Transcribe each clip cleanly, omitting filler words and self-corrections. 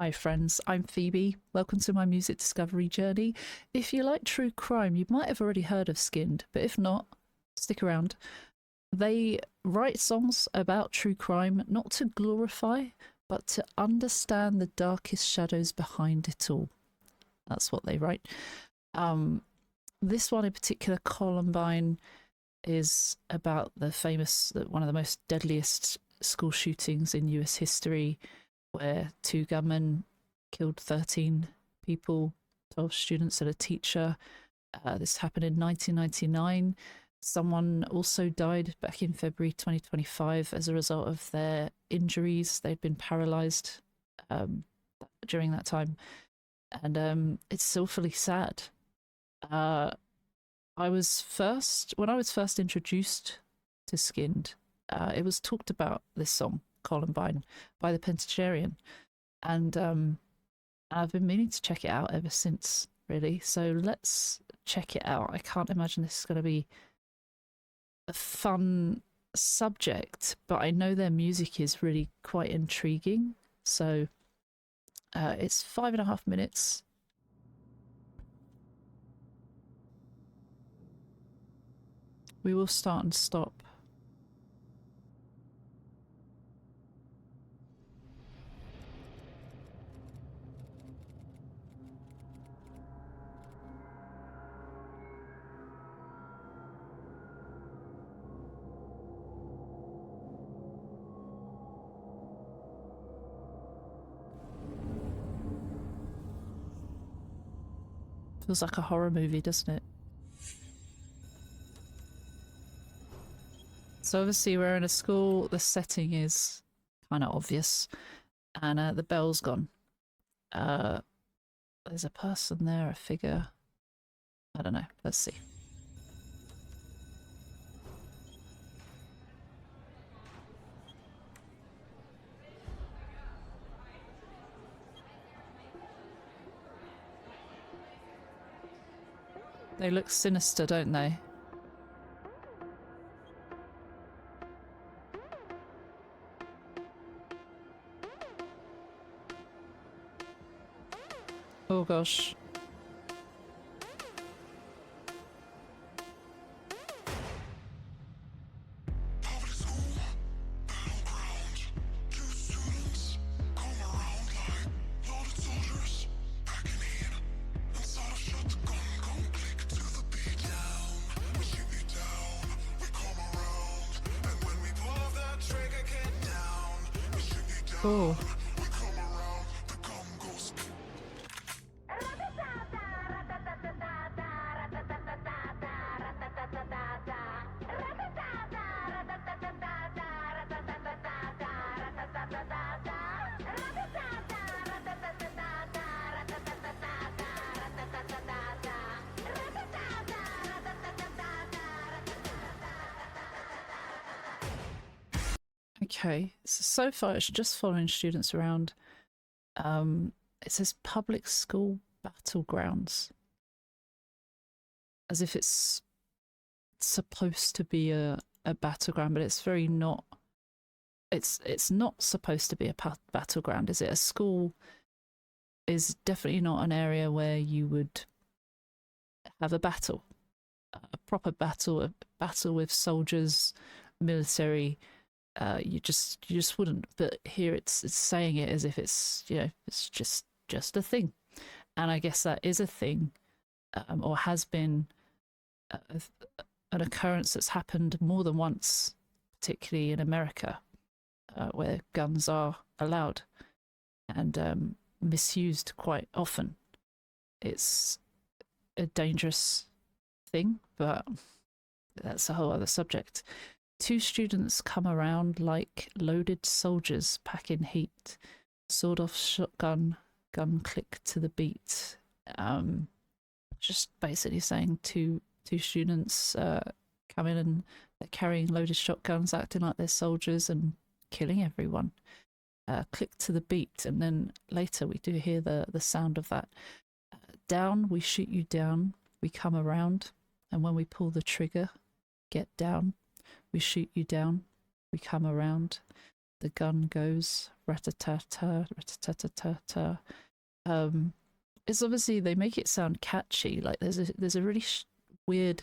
Hi friends, I'm Phoebe. Welcome to my music discovery journey. If you like true crime, you might have already heard of SKYND, but if not, stick around. They write songs about true crime, not to glorify, but to understand the darkest shadows behind it all. That's what they write. This one in particular, Columbine, is about the famous, one of the most deadliest school shootings in US history, where 2 gunmen killed 13 people, 12 students and a teacher. This happened in 1999. Someone also died back in February 2025 as a result of their injuries. They'd been paralyzed during that time. And it's awfully sad. When I was first introduced to SKYND, it was talked about, this song, Columbine, by the Pentatarian. And I've been meaning to check it out ever since, really. So let's check it out. I can't imagine this is going to be a fun subject, but I know their music is really quite intriguing. So it's 5.5 minutes. We will start and stop. Feels like a horror movie, doesn't it? So obviously we're in a school. The setting is kind of obvious, and the bell's gone. There's a person there, a figure. I don't know. Let's see. They look sinister, don't they? Oh gosh. Oh. Okay, so far it's just following students around. It says public school battlegrounds, as if it's supposed to be a battleground, but it's very not. It's not supposed to be a battleground, is it? A school is definitely not an area where you would have a battle, a proper battle, a battle with soldiers, military. You just wouldn't. But here it's saying it as if it's, you know, it's just a thing, and I guess that is a thing, or has been an occurrence that's happened more than once, particularly in America, where guns are allowed and misused quite often. It's a dangerous thing, but that's a whole other subject. 2 students come around like loaded soldiers packing heat. Sawed off shotgun, gun click to the beat. Just basically saying two students come in and they're carrying loaded shotguns, acting like they're soldiers and killing everyone. Click to the beat, and then later we do hear the sound of that. Down, we shoot you down. We come around, and when we pull the trigger, get down. We shoot you down. We come around. the gun goes, rat-a-ta-ta, rat-a-ta-ta-ta-ta. It's obviously, they make it sound catchy. Like there's a really weird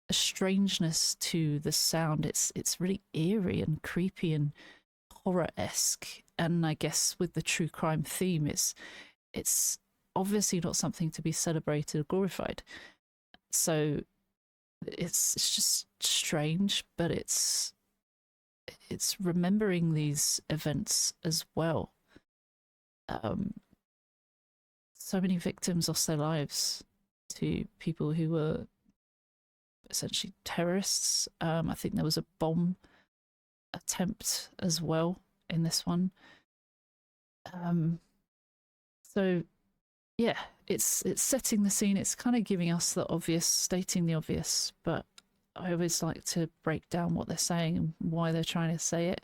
a strangeness to the sound. It's really eerie and creepy and horror-esque. And I guess with the true crime theme, it's obviously not something to be celebrated or glorified. So it's just strange, but it's remembering these events as well. So many victims lost their lives to people who were essentially terrorists. I think there was a bomb attempt as well in this one. So yeah, it's setting the scene. It's kind of giving us the obvious, stating the obvious, but I always like to break down what they're saying and why they're trying to say it.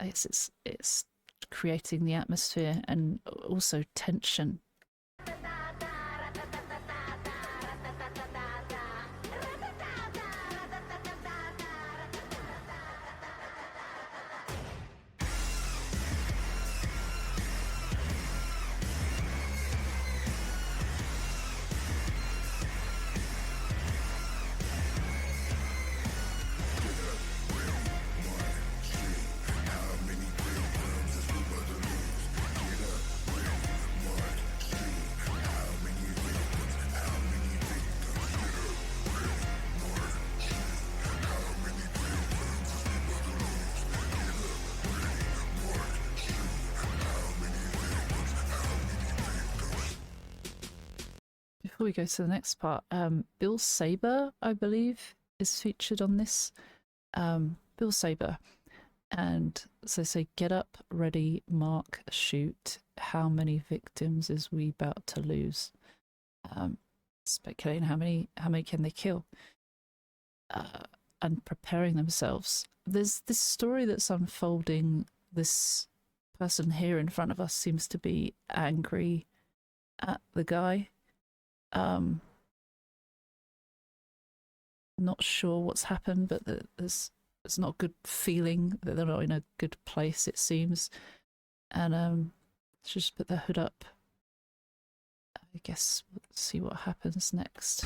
It's creating the atmosphere and also tension. Before we go to the next part, Bill Saber, I believe, is featured on this. Bill Saber. And so say, get up, ready, mark, shoot. How many victims is we about to lose? Speculating how many can they kill? And preparing themselves. There's this story that's unfolding. This person here in front of us seems to be angry at the guy. Not sure what's happened, but there's not a good feeling that they're not in a good place, it seems. And let's just put the hood up. I guess we'll see what happens next.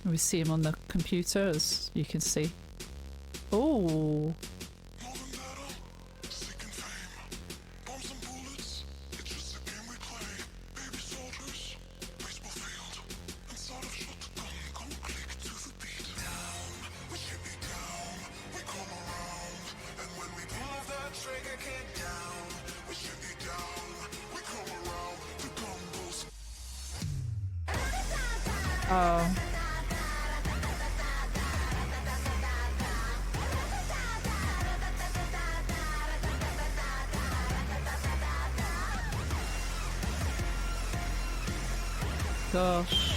We see him on the computer, as you can see. Oh. Oh. Gosh.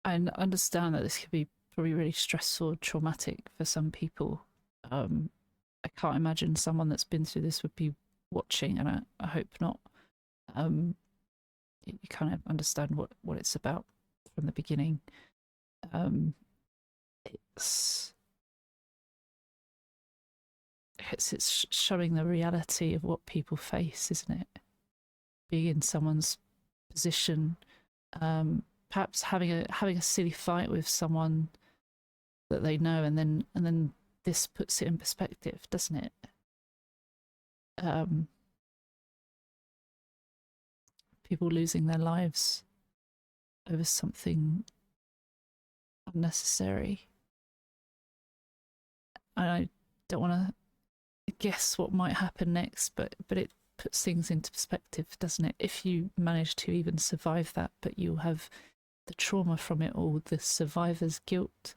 I understand that this could be probably really stressful, traumatic for some people. I can't imagine someone that's been through this would be watching, and I hope not. You kind of understand what it's about from the beginning. It's showing the reality of what people face, isn't it? Being in someone's position, perhaps having a silly fight with someone that they know, and then this puts it in perspective, doesn't it? People losing their lives over something unnecessary. I don't want to guess what might happen next, but it puts things into perspective, doesn't it? If you manage to even survive that, but you have the trauma from it all, the survivor's guilt,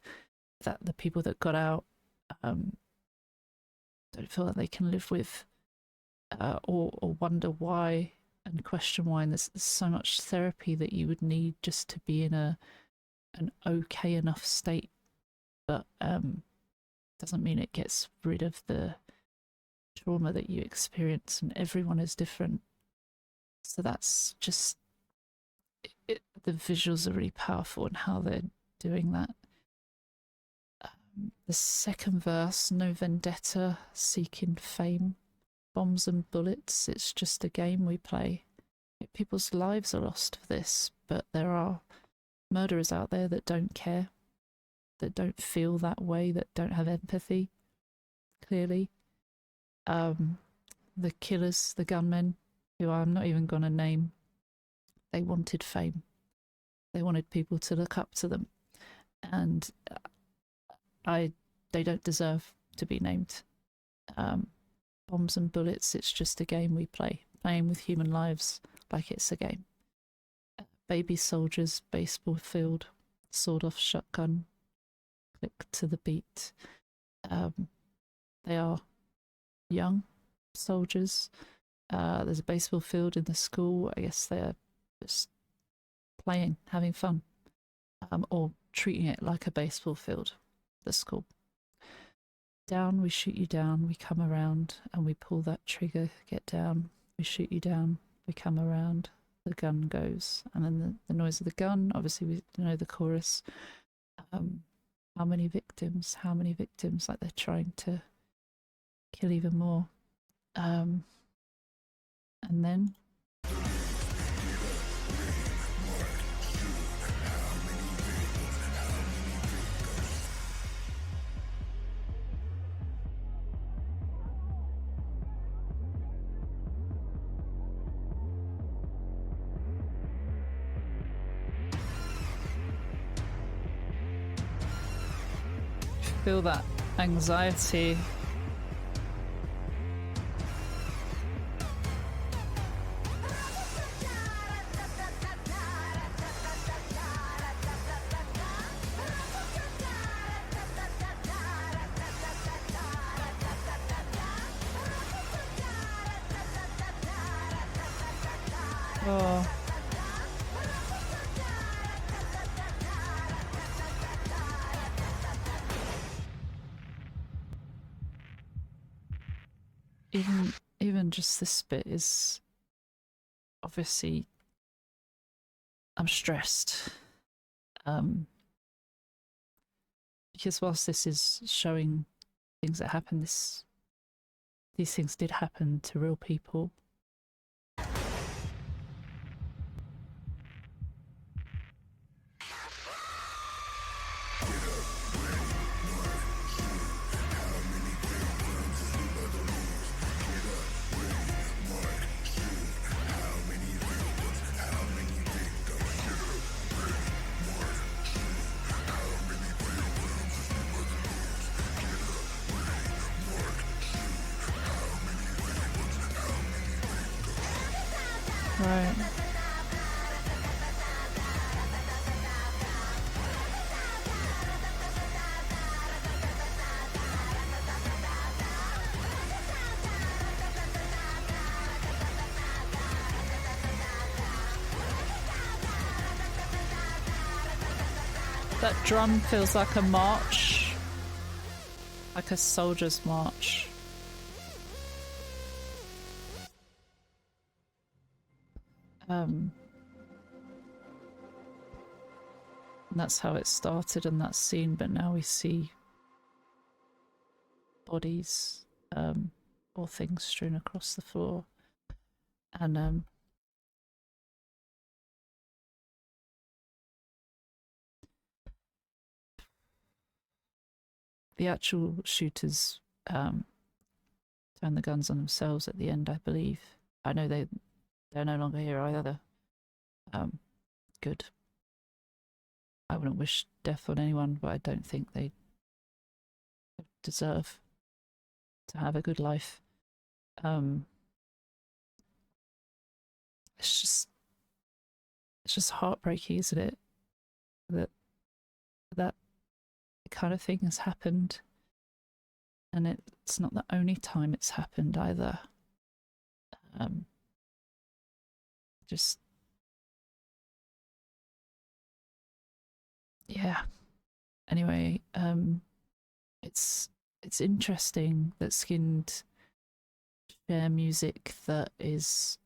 that the people that got out don't feel like they can live with, or wonder why and question why. And there's so much therapy that you would need just to be in an okay enough state, but doesn't mean it gets rid of the trauma that you experience, and everyone is different. So that's just the visuals are really powerful in how they're doing that. The second verse, no vendetta, seeking fame, bombs and bullets, it's just a game we play. People's lives are lost for this, but there are murderers out there that don't care, that don't feel that way, that don't have empathy, clearly. The killers, the gunmen, who I'm not even going to name, they wanted fame. They wanted people to look up to them. And they don't deserve to be named. Bombs and bullets, it's just a game we play, playing with human lives like it's a game. Baby soldiers, baseball field, sawed off shotgun, click to the beat. They are young soldiers. There's a baseball field in the school. I guess they're just playing, having fun, or treating it like a baseball field, the school. Down, we shoot you down, we come around and we pull that trigger, get down, we shoot you down, we come around, the gun goes. And then the noise of the gun, obviously we know the chorus. How many victims, like they're trying to kill even more. And then feel that anxiety. Oh. Even just this bit is obviously, I'm stressed. Because whilst this is showing things that happen, these things did happen to real people. Right. That drum feels like a march, like a soldier's march. And that's how it started in that scene, but now we see bodies or things strewn across the floor. And the actual shooters turn the guns on themselves at the end, I believe. I know they're no longer here either. Good. I wouldn't wish death on anyone, but I don't think they deserve to have a good life. It's just heartbreaking, isn't it? That kind of thing has happened, and it's not the only time it's happened either. Just yeah. Anyway, it's interesting that SKYND share music that is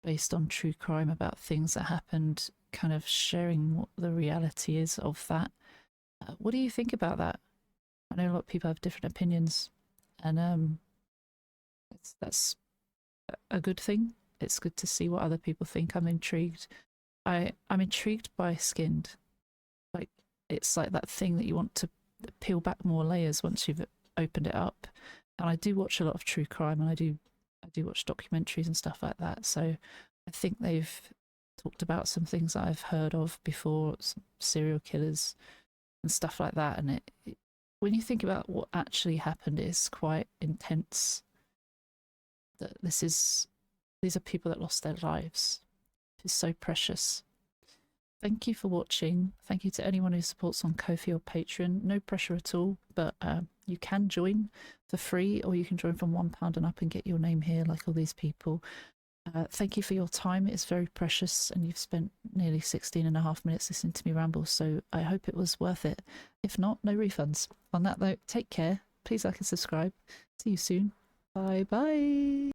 based on true crime about things that happened, kind of sharing what the reality is of that. What do you think about that? I know a lot of people have different opinions, and that's a good thing. It's good to see what other people think. I'm intrigued. I'm intrigued by SKYND. Like, it's like that thing that you want to peel back more layers once you've opened it up. And I do watch a lot of true crime, and I do watch documentaries and stuff like that. So I think they've talked about some things that I've heard of before, some serial killers and stuff like that. And when you think about what actually happened, it's quite intense. That these are people that lost their lives. It's so precious. Thank you for watching. Thank you to anyone who supports on Ko-fi or Patreon. No pressure at all, but you can join for free, or you can join from £1 and up and get your name here like all these people. Thank you for your time. It's very precious, and you've spent nearly 16.5 minutes listening to me ramble, so I hope it was worth it. If not, no refunds. On that note, take care. Please like and subscribe. See you soon. Bye bye.